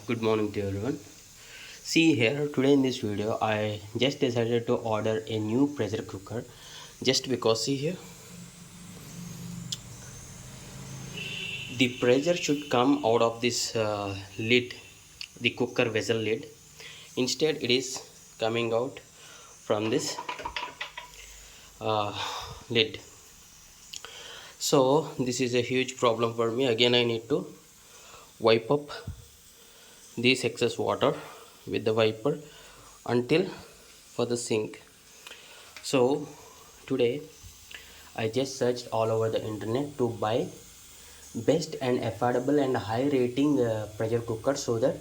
Good morning to everyone. See here, today in this video I just decided to order a new pressure cooker just because see here the pressure should come out of this lid, the cooker vessel lid. Instead it is coming out from this uh, lid. So this is a huge problem for me. Again I need to wipe up this excess water with the wiper until for the sink. So today I just searched all over the internet to buy best and affordable and high rating pressure cooker, so that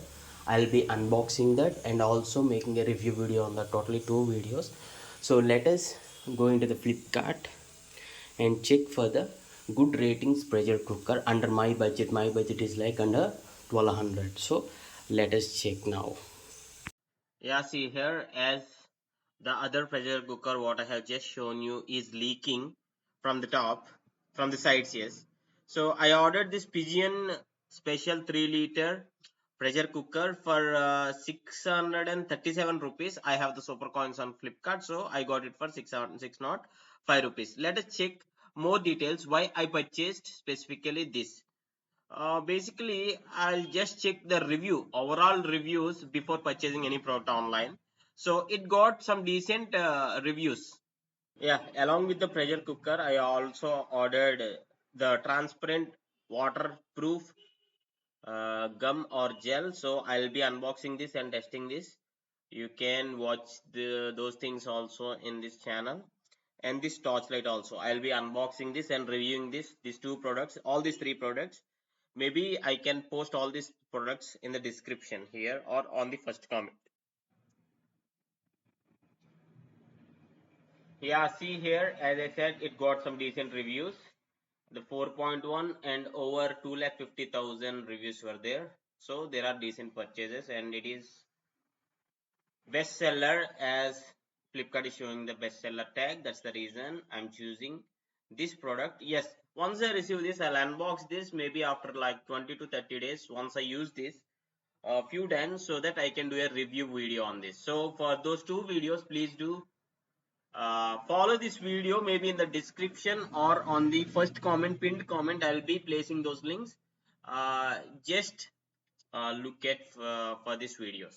I'll be unboxing that and also making a review video on the totally two videos. So let us go into the Flipkart and check for the good ratings pressure cooker under my budget. My budget is like under 1200. So let us check now. Yeah, see here, as the other pressure cooker what I have just shown you is leaking from the top, from the sides, yes. So I ordered this Pigeon special 3 liter pressure cooker for 637 rupees. I have the super coins on Flipkart, so I got it for 605 rupees. Let us check more details why I purchased specifically this. Basically, I'll just check the review, overall reviews before purchasing any product online. So it got some decent reviews. Yeah, along with the pressure cooker, I also ordered the transparent waterproof gum or gel. So I'll be unboxing this and testing this. You can watch those things also in this channel. And this torchlight also, I'll be unboxing this and reviewing these two products, all these three products. Maybe I can post all these products in the description here or on the first comment. Yeah, see here, as I said, it got some decent reviews. The 4.1 and over 2,50,000 reviews were there. So there are decent purchases, and it is bestseller, as Flipkart is showing the bestseller tag. That's the reason I'm choosing this product. Yes, once I receive this, I'll unbox this maybe after like 20 to 30 days once I use this a few times, so that I can do a review video on this. So for those two videos, please do follow this video. Maybe in the description or on the first comment, pinned comment, I'll be placing those links. Just look at for these videos.